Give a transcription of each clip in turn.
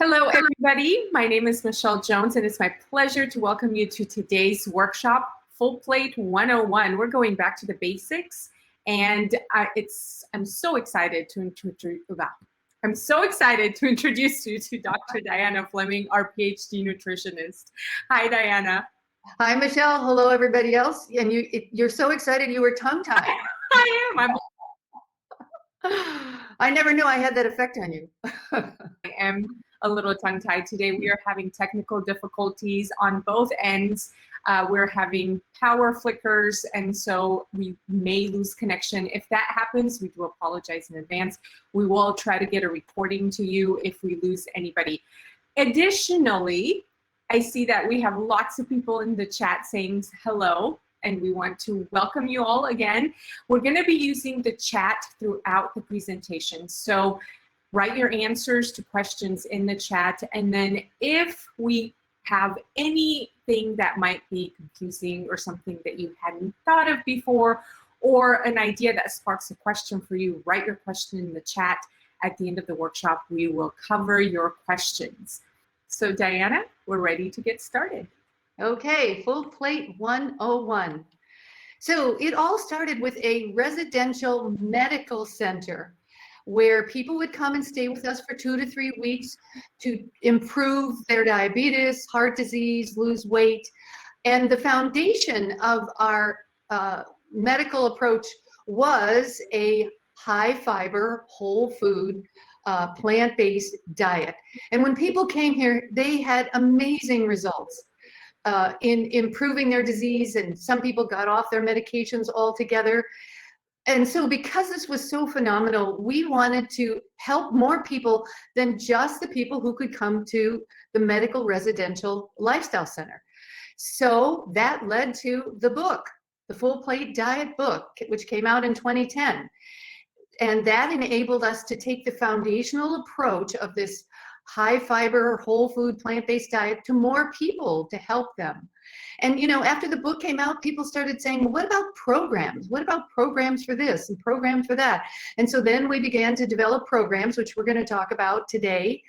Hello, everybody. My name is Michelle Jones, and it's my pleasure to welcome you to today's workshop, Full Plate 101. We're going back to the basics, and I'm so excited to introduce you to Dr. Diana Fleming, our PhD nutritionist. Hi, Diana. Hi, Michelle. Hello, everybody else. And you're so excited you were tongue-tied. I am. I never knew I had that effect on you. I am a little tongue-tied today. We are having technical difficulties on both ends. We're having power flickers, and so we may lose connection. If that happens, we do apologize in advance. We will try to get a recording to you if we lose anybody. Additionally, I see that we have lots of people in the chat saying hello, and we want to welcome you all again. We're going to be using the chat throughout the presentation. So write your answers to questions in the chat, and then if we have anything that might be confusing or something that you hadn't thought of before, or an idea that sparks a question for you, write your question in the chat. At the end of the workshop, we will cover your questions. So Diana, we're ready to get started. Okay, Full Plate 101. So it all started with a residential medical center where people would come and stay with us for 2 to 3 weeks to improve their diabetes, heart disease, lose weight. And the foundation of our medical approach was a high fiber, whole food, plant-based diet. And when people came here, they had amazing results in improving their disease, and some people got off their medications altogether. And so because this was so phenomenal, we wanted to help more people than just the people who could come to the Medical Residential Lifestyle Center. So that led to the book, the Full Plate Diet book, which came out in 2010. And that enabled us to take the foundational approach of this high fiber, whole food, plant-based diet to more people to help them. And you know, after the book came out, people started saying, well, what about programs? What about programs for this and programs for that? And so then we began to develop programs, which we're going to talk about today.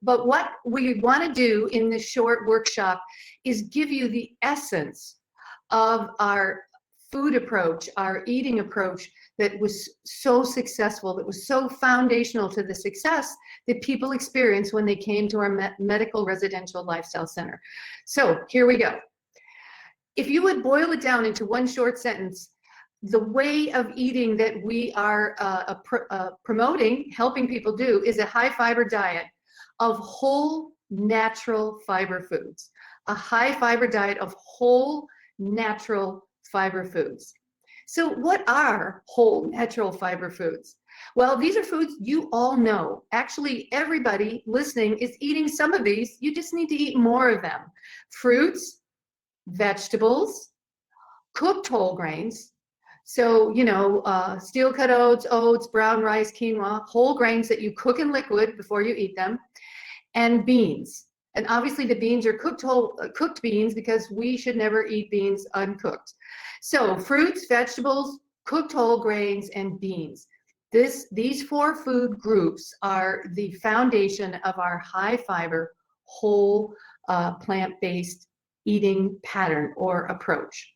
But what we want to do in this short workshop is give you the essence of our food approach, our eating approach that was so successful, that was so foundational to the success that people experienced when they came to our Medical Residential Lifestyle Center. So here we go. If you would boil it down into one short sentence, the way of eating that we are promoting, helping people do, is a high fiber diet of whole natural fiber foods. A high fiber diet of whole natural fiber foods. So what are whole natural fiber foods? Well, these are foods you all know. Actually, everybody listening is eating some of these. You just need to eat more of them. Fruits, vegetables, cooked whole grains. So, you know, steel-cut oats, brown rice, quinoa, whole grains that you cook in liquid before you eat them, and beans. And obviously the beans are cooked beans, because we should never eat beans uncooked. So fruits, vegetables, cooked whole grains, and beans. These 4 food groups are the foundation of our high fiber, whole plant-based eating pattern or approach.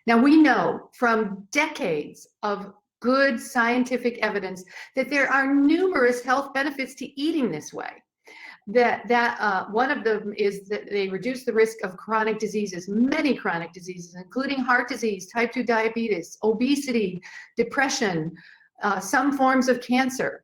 Now we know from decades of good scientific evidence that there are numerous health benefits to eating this way. One of them is that they reduce the risk of chronic diseases, many chronic diseases, including heart disease, type 2 diabetes, obesity, depression, some forms of cancer.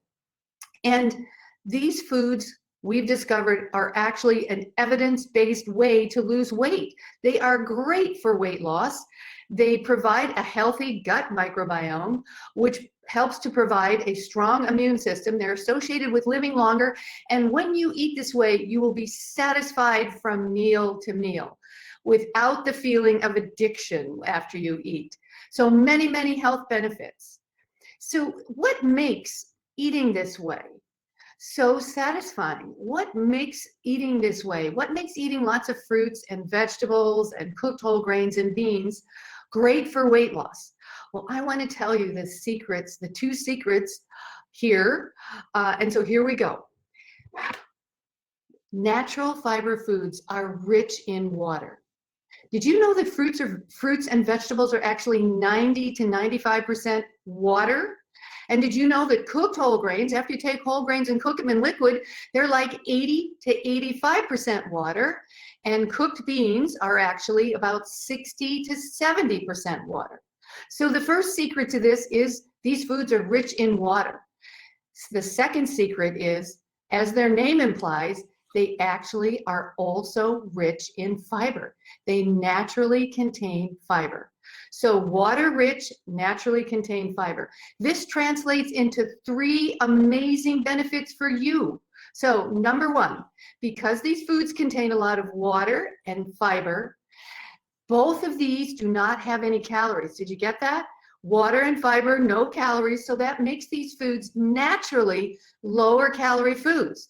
And these foods, we've discovered, are actually an evidence-based way to lose weight. They are great for weight loss. They provide a healthy gut microbiome, which helps to provide a strong immune system. They're associated with living longer. And when you eat this way, you will be satisfied from meal to meal without the feeling of addiction after you eat. So many, many health benefits. So what makes eating this way so satisfying? What makes eating this way? What makes eating lots of fruits and vegetables and cooked whole grains and beans great for weight loss? Well, I want to tell you the secrets, the 2 secrets here. And so here we go. Natural fiber foods are rich in water. Did you know that fruits and vegetables are actually 90 to 95% water? And did you know that cooked whole grains, after you take whole grains and cook them in liquid, they're like 80 to 85% water, and cooked beans are actually about 60 to 70% water. So the first secret to this is these foods are rich in water. The second secret is, as their name implies, they actually are also rich in fiber. They naturally contain fiber. So water-rich, naturally contain fiber. This translates into 3 amazing benefits for you. So number 1, because these foods contain a lot of water and fiber, both of these do not have any calories. Did you get that? Water and fiber, no calories. So that makes these foods naturally lower calorie foods.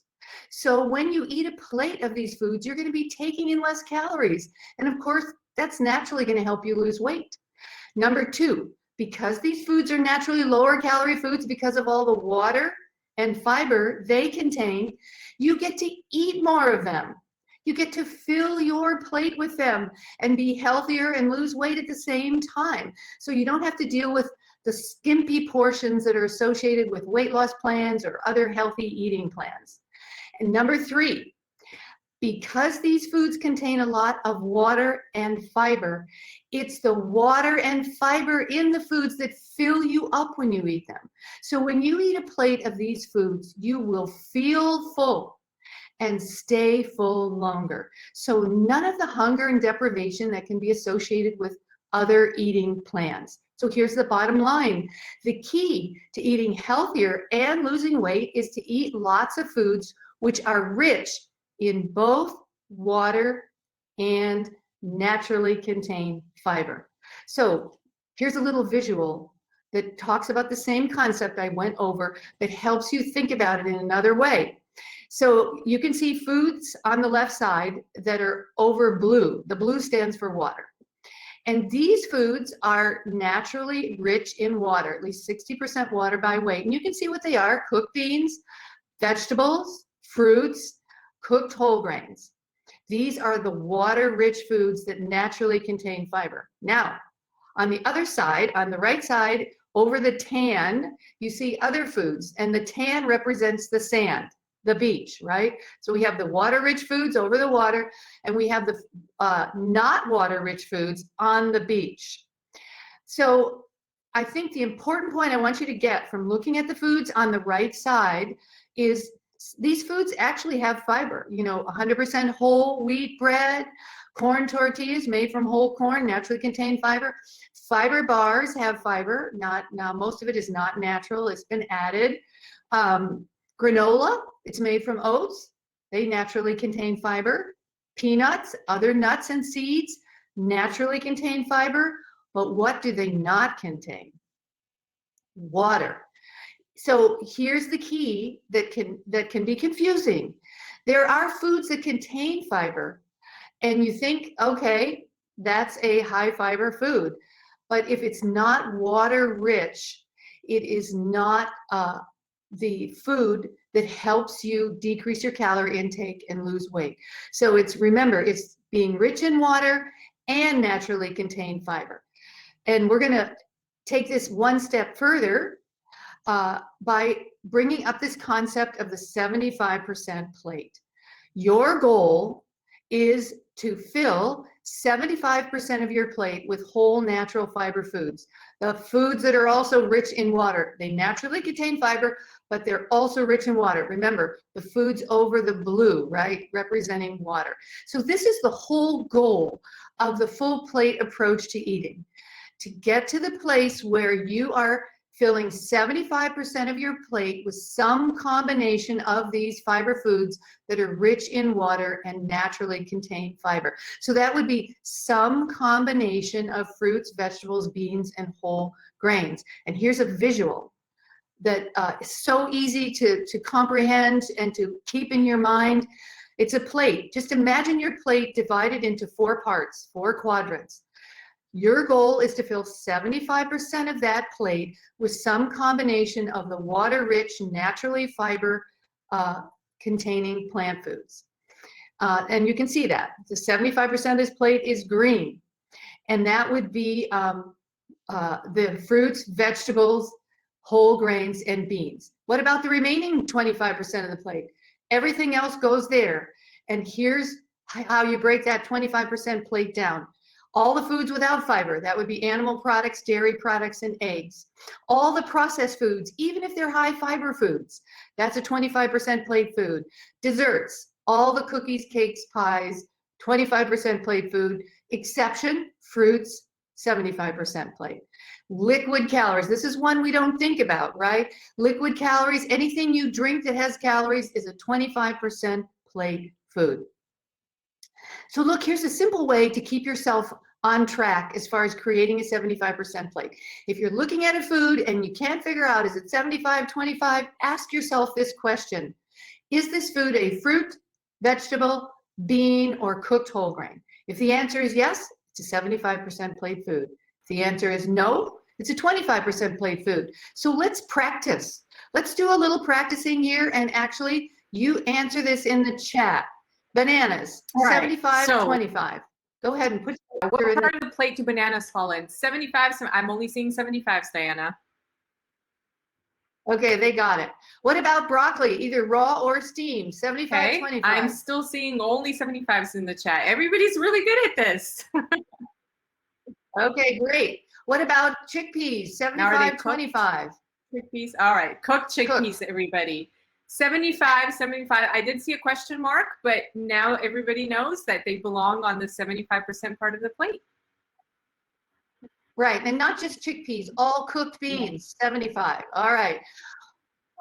So when you eat a plate of these foods, you're going to be taking in less calories. And of course, that's naturally going to help you lose weight. Number 2, because these foods are naturally lower calorie foods because of all the water and fiber they contain, you get to eat more of them. You get to fill your plate with them and be healthier and lose weight at the same time. So you don't have to deal with the skimpy portions that are associated with weight loss plans or other healthy eating plans. And number 3, because these foods contain a lot of water and fiber, it's the water and fiber in the foods that fill you up when you eat them. So when you eat a plate of these foods, you will feel full and stay full longer. So none of the hunger and deprivation that can be associated with other eating plans. So here's the bottom line. The key to eating healthier and losing weight is to eat lots of foods which are rich in both water and naturally contain fiber. So here's a little visual that talks about the same concept I went over that helps you think about it in another way. So you can see foods on the left side that are over blue. The blue stands for water. And these foods are naturally rich in water, at least 60% water by weight. And you can see what they are: cooked beans, vegetables, fruits, cooked whole grains. These are the water-rich foods that naturally contain fiber. Now, on the other side, on the right side, over the tan, you see other foods, and the tan represents the sand, the beach, right? So we have the water-rich foods over the water, and we have the not water-rich foods on the beach. So I think the important point I want you to get from looking at the foods on the right side is these foods actually have fiber. You know, 100% whole wheat bread, corn tortillas made from whole corn naturally contain fiber. Fiber bars have fiber. Now most of it is not natural. It's been added. Granola, it's made from oats. They naturally contain fiber. Peanuts, other nuts and seeds naturally contain fiber. But what do they not contain? Water. So here's the key that can be confusing. There are foods that contain fiber, and you think, okay, that's a high fiber food. But if it's not water rich, it is not the food that helps you decrease your calorie intake and lose weight. So remember, it's being rich in water and naturally contain fiber. And we're gonna take this one step further by bringing up this concept of the 75% plate. Your goal is to fill 75% of your plate with whole natural fiber foods. The foods that are also rich in water. They naturally contain fiber, but they're also rich in water. Remember, the foods over the blue, right, representing water. So this is the whole goal of the full plate approach to eating. To get to the place where you are filling 75% of your plate with some combination of these fiber foods that are rich in water and naturally contain fiber. So that would be some combination of fruits, vegetables, beans, and whole grains. And here's a visual that is so easy to comprehend and to keep in your mind. It's a plate. Just imagine your plate divided into 4 parts, 4 quadrants. Your goal is to fill 75% of that plate with some combination of the water-rich, naturally fiber containing plant foods. And you can see that. The 75% of this plate is green. And that would be the fruits, vegetables, whole grains, and beans. What about the remaining 25% of the plate? Everything else goes there. And here's how you break that 25% plate down. All the foods without fiber, that would be animal products, dairy products, and eggs. All the processed foods, even if they're high fiber foods, that's a 25% plate food. Desserts, all the cookies, cakes, pies, 25% plate food. Exception, fruits, 75% plate. Liquid calories, this is one we don't think about, right? Liquid calories, anything you drink that has calories is a 25% plate food. So look, here's a simple way to keep yourself on track as far as creating a 75% plate. If you're looking at a food and you can't figure out, is it 75, 25, ask yourself this question. Is this food a fruit, vegetable, bean, or cooked whole grain? If the answer is yes, it's a 75% plate food. If the answer is no, it's a 25% plate food. So let's practice. Let's do a little practicing here, and actually you answer this in the chat. Bananas, right. 75, 25. Go ahead and put what part of the plate do bananas fall in? 75, I'm only seeing 75s, Diana. Okay, they got it. What about broccoli, either raw or steamed? 75, okay. 25. I'm still seeing only 75s in the chat. Everybody's really good at this. Okay, great. What about chickpeas? 75, 25. Chickpeas, all right. Cooked chickpeas, everybody. 75, 75. I did see a question mark, but now everybody knows that they belong on the 75% part of the plate. Right, and not just chickpeas, all cooked beans, 75. All right.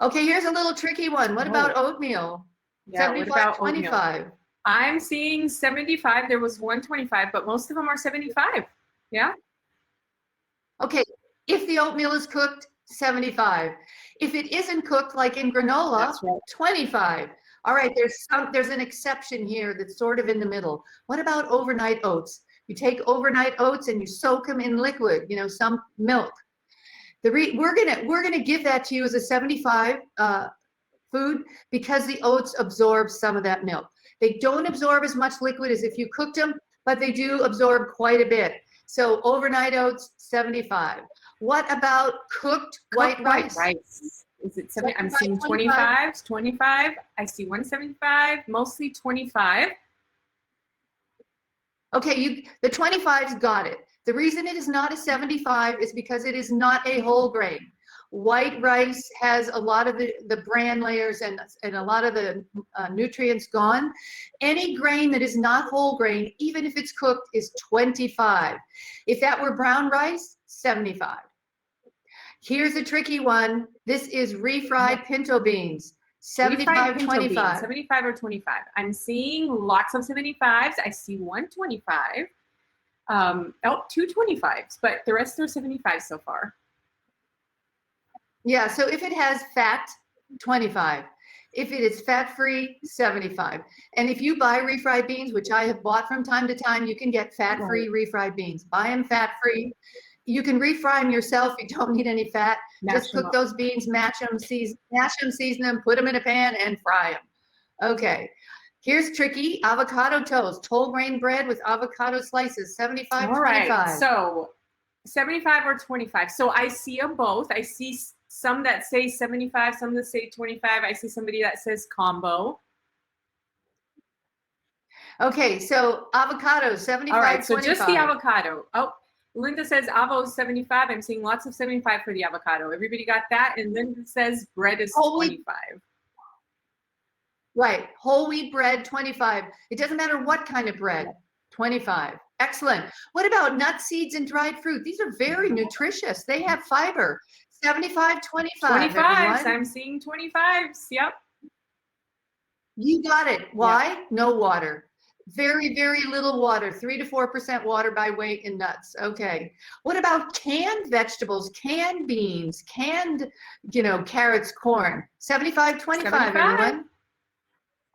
Okay, here's a little tricky one. What about oatmeal? Yeah, 75, what about 25. Oatmeal? I'm seeing 75. There was 125, but most of them are 75. Yeah. Okay, if the oatmeal is cooked, 75. If it isn't cooked, like in granola, right. 25. All right, there's an exception here that's sort of in the middle. What about overnight oats? You take overnight oats and you soak them in liquid, you know, some milk. We're gonna give that to you as a 75 food because the oats absorb some of that milk. They don't absorb as much liquid as if you cooked them, but they do absorb quite a bit. So overnight oats, 75. What about cooked white rice? Is it 70? I'm seeing 25, 25. I see 175, mostly 25. Okay, the 25's got it. The reason it is not a 75 is because it is not a whole grain. White rice has a lot of the bran layers and a lot of the nutrients gone. Any grain that is not whole grain, even if it's cooked, is 25. If that were brown rice, 75. Here's a tricky one. This is refried pinto beans. 75, 25. 75 or 25. I'm seeing lots of 75s. I see 125. Two 25s, but the rest are 75 so far. Yeah, so if it has fat, 25. If it is fat-free, 75. And if you buy refried beans, which I have bought from time to time, you can get fat-free refried beans. Buy them fat-free. You can refry them yourself. You don't need any fat. Just cook those beans, mash them, season them, put them in a pan, and fry them. Okay. Here's tricky. Avocado toast, whole grain bread with avocado slices, 75, all right. 25. So 75 or 25. So I see them both. I see some that say 75, some that say 25. I see somebody that says combo. Okay, so avocado, 75, all right, so 25. just the avocado. Oh, Linda says avo is 75. I'm seeing lots of 75 for the avocado. Everybody got that? And Linda says bread is 25. Right, whole wheat bread, 25. It doesn't matter what kind of bread, 25. Excellent. What about nuts, seeds, and dried fruit? These are very nutritious. They have fiber. 75, 25. 25s, I'm seeing 25s, yep. You got it. Why? Yep. No water. Very, very little water, 3 to 4% water by weight in nuts. Okay. What about canned vegetables, canned beans, canned, carrots, corn? 75, 25, 75. Everyone?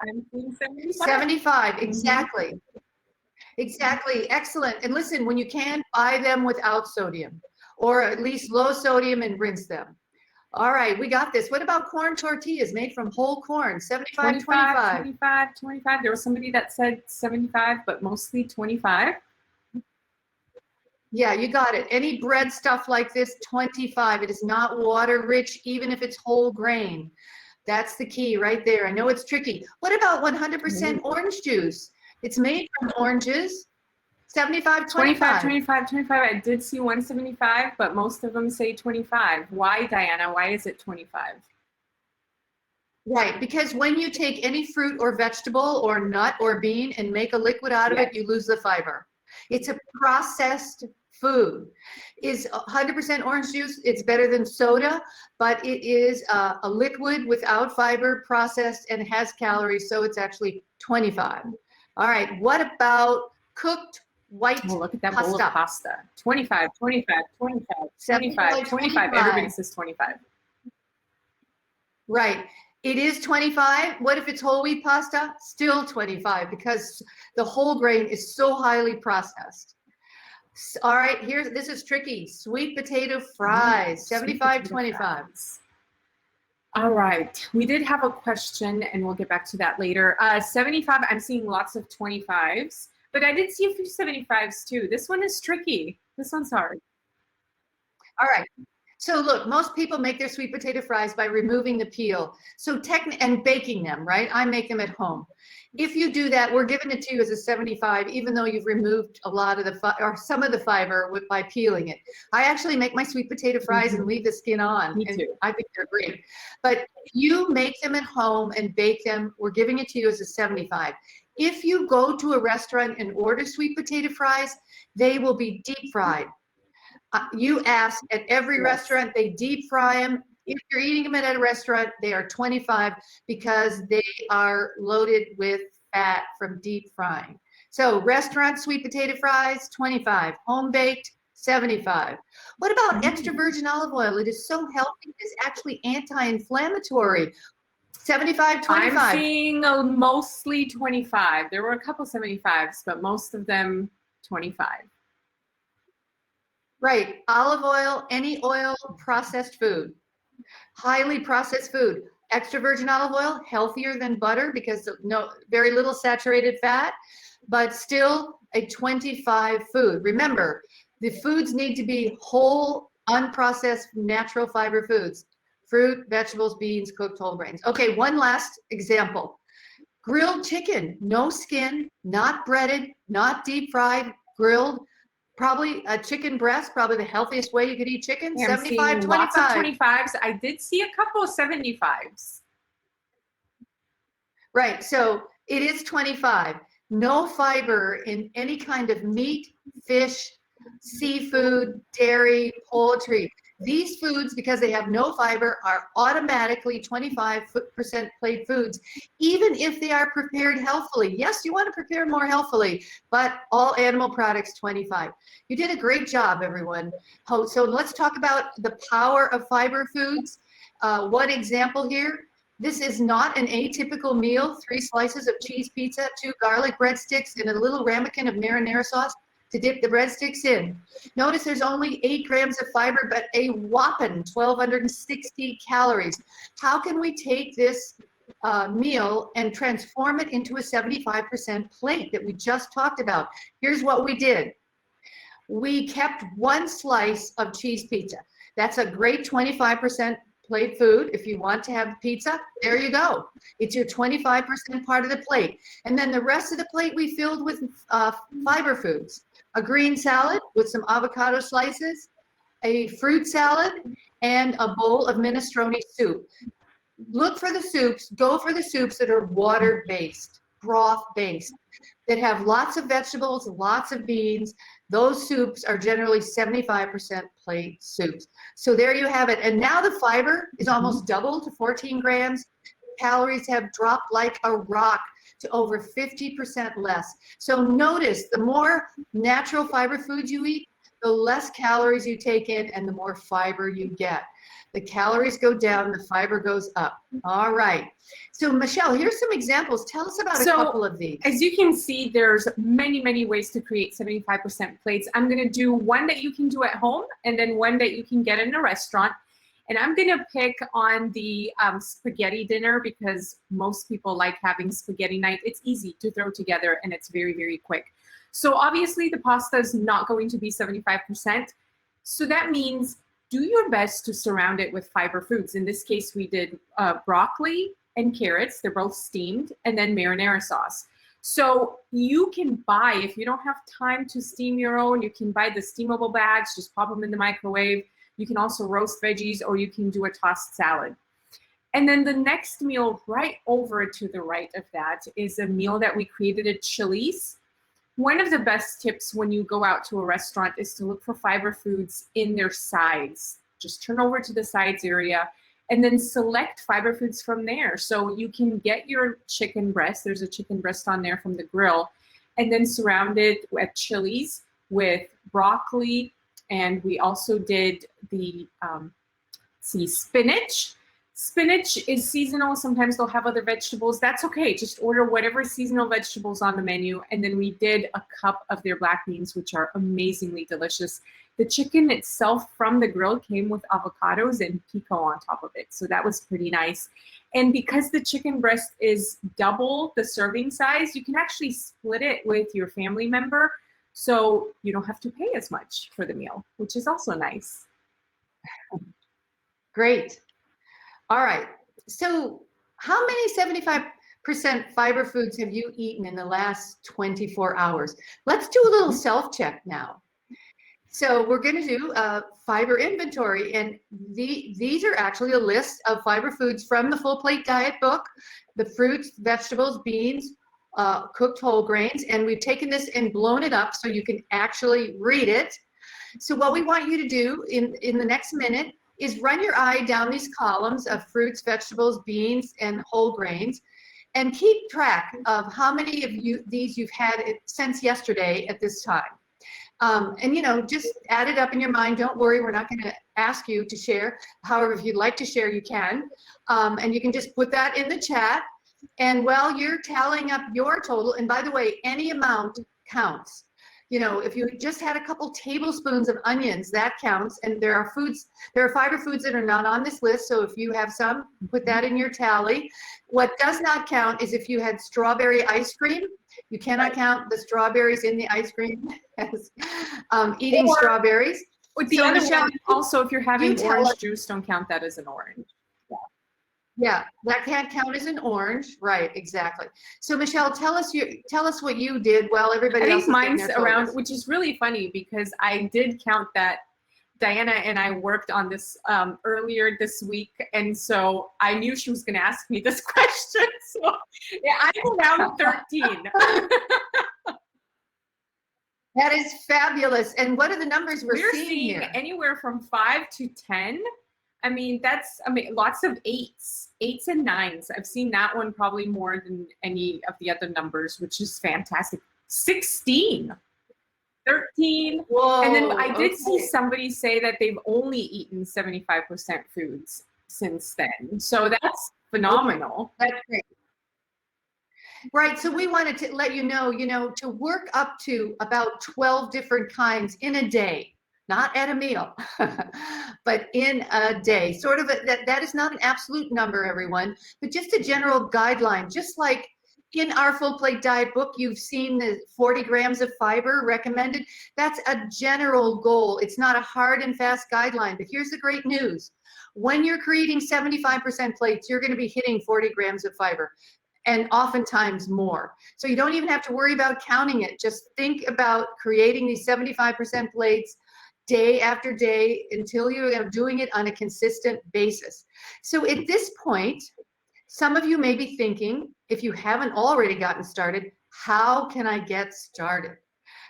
I'm seeing 75. 75, exactly. Mm-hmm. Exactly. Excellent. And listen, when you can, buy them without sodium, or at least low sodium, and rinse them. All right, we got this. What about corn tortillas made from whole corn? 75, 25. 25, 25. There was somebody that said 75, but mostly 25. Yeah, you got it. Any bread stuff like this, 25. It is not water rich, even if it's whole grain. That's the key right there. I know it's tricky. What about 100% orange juice? It's made from oranges. 75, 25. 25, 25. I did see 175, but most of them say 25. Why, Diana? Why is it 25? Right, because when you take any fruit or vegetable or nut or bean and make a liquid out of it, you lose the fiber. It's a processed food. Is 100% orange juice, it's better than soda, but it is a liquid without fiber, processed, and has calories, so it's actually 25. All right, what about cooked white look at that pasta? bowl of pasta. 25, 25, 25, 25, 25. Everybody says 25. Right. It is 25. What if it's whole wheat pasta? Still 25 because the whole grain is so highly processed. All right, this is tricky. Sweet potato fries, 75, 25. All right, we did have a question and we'll get back to that later. 75, I'm seeing lots of 25s, but I did see a few 75s too. This one is tricky. This one's hard. All right. So look, most people make their sweet potato fries by removing the peel. So and baking them, right? I make them at home. If you do that, we're giving it to you as a 75, even though you've removed a lot of or some of the fiber by peeling it. I actually make my sweet potato fries and leave the skin on. Me too. I think they're great. But if you make them at home and bake them, we're giving it to you as a 75. If you go to a restaurant and order sweet potato fries, they will be deep fried. You ask at every restaurant, they deep fry them. If you're eating them at a restaurant, they are 25 because they are loaded with fat from deep frying. So restaurant sweet potato fries, 25. Home baked, 75. What about extra virgin olive oil? It is so healthy. It's actually anti-inflammatory. 75, 25. I'm seeing mostly 25. There were a couple 75s, but most of them 25. Right, olive oil, any oil, processed food, highly processed food. Extra virgin olive oil, healthier than butter because very little saturated fat, but still a 25 food. Remember, the foods need to be whole, unprocessed, natural fiber foods. Fruit, vegetables, beans, cooked whole grains. Okay, one last example. Grilled chicken, no skin, not breaded, not deep fried, grilled. Probably a chicken breast, probably the healthiest way you could eat chicken. Yeah, 75, 25. Lots of 25s. I did see a couple of 75s. Right, so it is 25. No fiber in any kind of meat, fish, seafood, dairy, poultry. These foods, because they have no fiber, are automatically 25% plate foods, even if they are prepared healthfully. Yes, you want to prepare more healthfully, but all animal products, 25. You did a great job, everyone. So let's talk about the power of fiber foods. One example here. This is not an atypical meal. 3 slices of cheese pizza, 2 garlic breadsticks, and a little ramekin of marinara sauce to dip the breadsticks in. Notice there's only 8 grams of fiber, but a whopping 1,260 calories. How can we take this meal and transform it into a 75% plate that we just talked about? Here's what we did. We kept 1 slice of cheese pizza. That's a great 25% plate food. If you want to have pizza, there you go. It's your 25% part of the plate. And then the rest of the plate we filled with fiber foods. A green salad with some avocado slices, a fruit salad, and a bowl of minestrone soup. Look for the soups, go for the soups that are water-based, broth-based, that have lots of vegetables, lots of beans. Those soups are generally 75% plate soups. So there you have it. And now the fiber is almost doubled to 14 grams. Calories have dropped like a rock to over 50% less. So notice, the more natural fiber foods you eat, the less calories you take in and the more fiber you get. The calories go down, the fiber goes up. All right. So Michelle, here's some examples. Tell us about a couple of these. As you can see, there's many, many ways to create 75% plates. I'm going to do one that you can do at home and then one that you can get in a restaurant. And I'm gonna pick on the spaghetti dinner because most people like having spaghetti night. It's easy to throw together and it's very, very quick. So obviously the pasta is not going to be 75%. So that means do your best to surround it with fiber foods. In this case, we did broccoli and carrots. They're both steamed, and then marinara sauce. So you can buy, if you don't have time to steam your own, you can buy the steamable bags, just pop them in the microwave. You can also roast veggies, or you can do a tossed salad. And then the next meal right over to the right of that is a meal that we created at Chili's. One of the best tips when you go out to a restaurant is to look for fiber foods in their sides. Just turn over to the sides area and then select fiber foods from there. So you can get your chicken breast. There's a chicken breast on there from the grill, and then surround it at Chili's with broccoli. And we also did the spinach. Spinach is seasonal. Sometimes they'll have other vegetables. That's okay. Just order whatever seasonal vegetables on the menu. And then we did a cup of their black beans, which are amazingly delicious. The chicken itself from the grill came with avocados and pico on top of it. So that was pretty nice. And because the chicken breast is double the serving size, you can actually split it with your family member. So you don't have to pay as much for the meal, which is also nice. Great. All right. So how many 75% fiber foods have you eaten in the last 24 hours? Let's do a little self-check now. So we're going to do a fiber inventory, and these are actually a list of fiber foods from the Full Plate Diet book, the fruits, vegetables, beans, cooked whole grains, and we've taken this and blown it up so you can actually read it. So what we want you to do in the next minute is run your eye down these columns of fruits, vegetables, beans, and whole grains, and keep track of how many of these you've had since yesterday at this time. And just add it up in your mind. Don't worry, we're not going to ask you to share. However, if you'd like to share, you can. And you can just put that in the chat. And while you're tallying up your total, and by the way, any amount counts. If you just had a couple tablespoons of onions, that counts. And there are fiber foods that are not on this list. So if you have some, put that in your tally. What does not count is if you had strawberry ice cream. You cannot count the strawberries in the ice cream as eating strawberries. With the other one, also, if you're having orange juice, don't count that as an orange. Yeah, that can't count as an orange, right? Exactly. So Michelle, tell us what you did while everybody else. I think mine's around, which is really funny because I did count that. Diana and I worked on this earlier this week, and so I knew she was going to ask me this question. So yeah, I'm around 13. That is fabulous. And what are the numbers we're seeing here? Anywhere from 5 to 10. I mean, lots of 8s and 9s. I've seen that one probably more than any of the other numbers, which is fantastic. 16. 13. Whoa, and then I did see somebody say that they've only eaten 75% foods since then. So that's phenomenal. That's great. Right. So we wanted to let you know, to work up to about 12 different kinds in a day, not at a meal, but in a day. Sort of that is not an absolute number, everyone, but just a general guideline, just like in our Full Plate Diet book, you've seen the 40 grams of fiber recommended. That's a general goal. It's not a hard and fast guideline, but here's the great news. When you're creating 75% plates, you're going to be hitting 40 grams of fiber, and oftentimes more. So you don't even have to worry about counting it. Just think about creating these 75% plates day after day until you're doing it on a consistent basis. So at this point, some of you may be thinking, if you haven't already gotten started, how can I get started?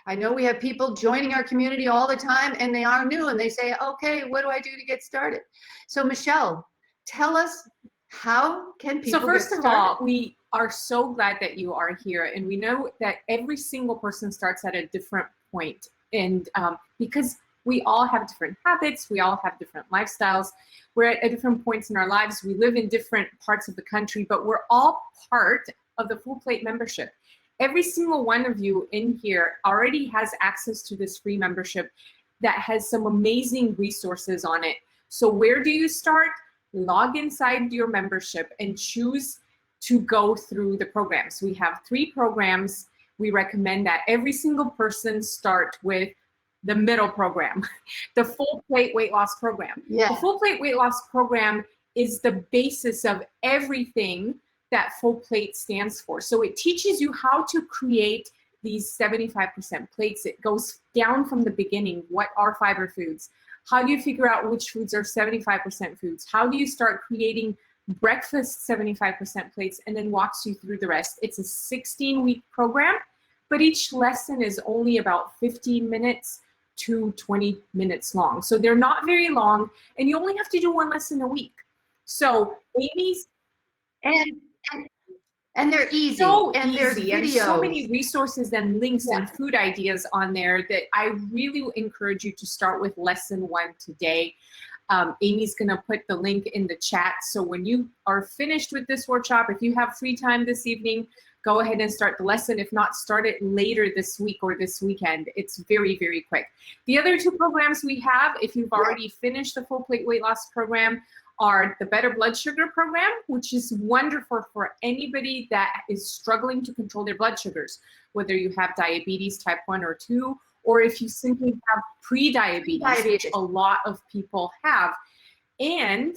I know we have people joining our community all the time, and they are new, and they say, okay, what do I do to get started? So Michelle, tell us, how can people get started? So first of all, we are so glad that you are here, and we know that every single person starts at a different point, and because we all have different habits, we all have different lifestyles, we're at different points in our lives, we live in different parts of the country, but we're all part of the Full Plate membership. Every single one of you in here already has access to this free membership that has some amazing resources on it. So where do you start? Log inside your membership and choose to go through the programs. We have 3 programs. We recommend that every single person start with the middle program, the full plate weight loss program. Yeah. The full plate weight loss program is the basis of everything that full plate stands for. So it teaches you how to create these 75% plates. It goes down from the beginning. What are fiber foods? How do you figure out which foods are 75% foods? How do you start creating breakfast 75% plates, and then walks you through the rest. It's a 16-week program, but each lesson is only about 15 minutes to 20 minutes long. So they're not very long, and you only have to do 1 lesson a week. So Amy's and they're easy, so and there's easy, videos. and so many resources and links and food ideas on there that I really encourage you to start with lesson 1 today. Amy's going to put the link in the chat. So when you are finished with this workshop, if you have free time this evening, go ahead and start the lesson. If not, start it later this week or this weekend. It's very, very quick. The other 2 programs we have, if you've already finished the full plate weight loss program, are the Better Blood Sugar program, which is wonderful for anybody that is struggling to control their blood sugars, whether you have diabetes type 1 or 2, or if you simply have pre-diabetes, which a lot of people have. And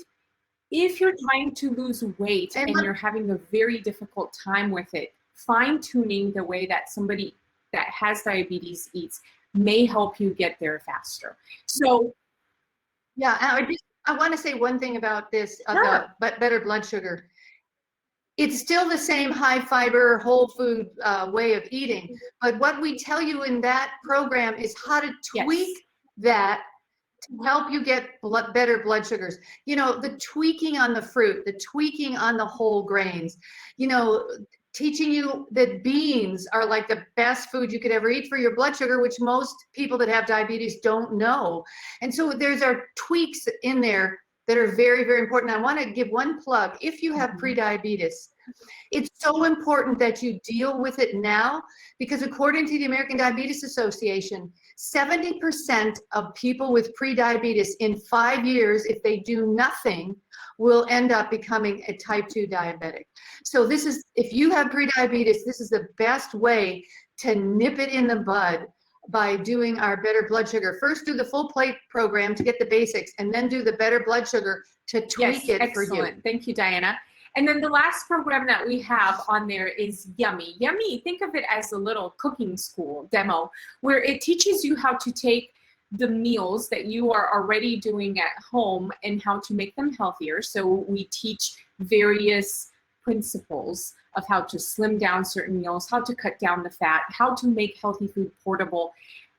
if you're trying to lose weight and you're having a very difficult time with it, fine-tuning the way that somebody that has diabetes eats may help you get there faster. So yeah, I want to say one thing about this, Sure. the Better Blood Sugar. It's still the same high fiber, whole food way of eating. But what we tell you in that program is how to tweak that to help you get better blood sugars. You know, the tweaking on the fruit, the tweaking on the whole grains, you know, teaching you that beans are like the best food you could ever eat for your blood sugar, which most people that have diabetes don't know. And so there's our tweaks in there that are very, very important. I want to give one plug. If you have prediabetes, it's so important that you deal with it now, because according to the American Diabetes Association, 70% of people with prediabetes in 5 years, if they do nothing, will end up becoming a type 2 diabetic. So this is, if you have prediabetes, this is the best way to nip it in the bud by doing our Better Blood Sugar. First do the full plate program to get the basics, and then do the Better Blood Sugar to tweak it for you. Thank you, Diana. And then the last program that we have on there is Yummy. Yummy, think of it as a little cooking school demo where it teaches you how to take the meals that you are already doing at home and how to make them healthier. So we teach various principles of how to slim down certain meals, how to cut down the fat, how to make healthy food portable.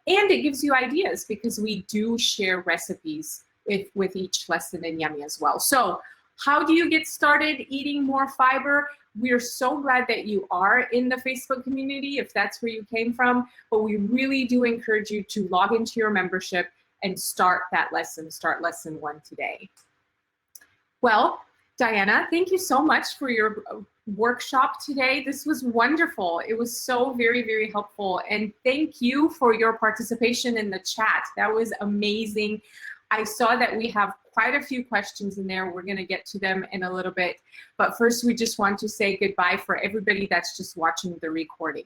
And it gives you ideas because we do share recipes with each lesson in Yummy as well. So how do you get started eating more fiber? We're so glad that you are in the Facebook community, if that's where you came from, but we really do encourage you to log into your membership and start that lesson, start lesson 1 today. Well, Diana, thank you so much for your workshop today. This was wonderful. It was so very, very helpful. And thank you for your participation in the chat. That was amazing. I saw that we have quite a few questions in there. We're going to get to them in a little bit. But first, we just want to say goodbye for everybody that's just watching the recording.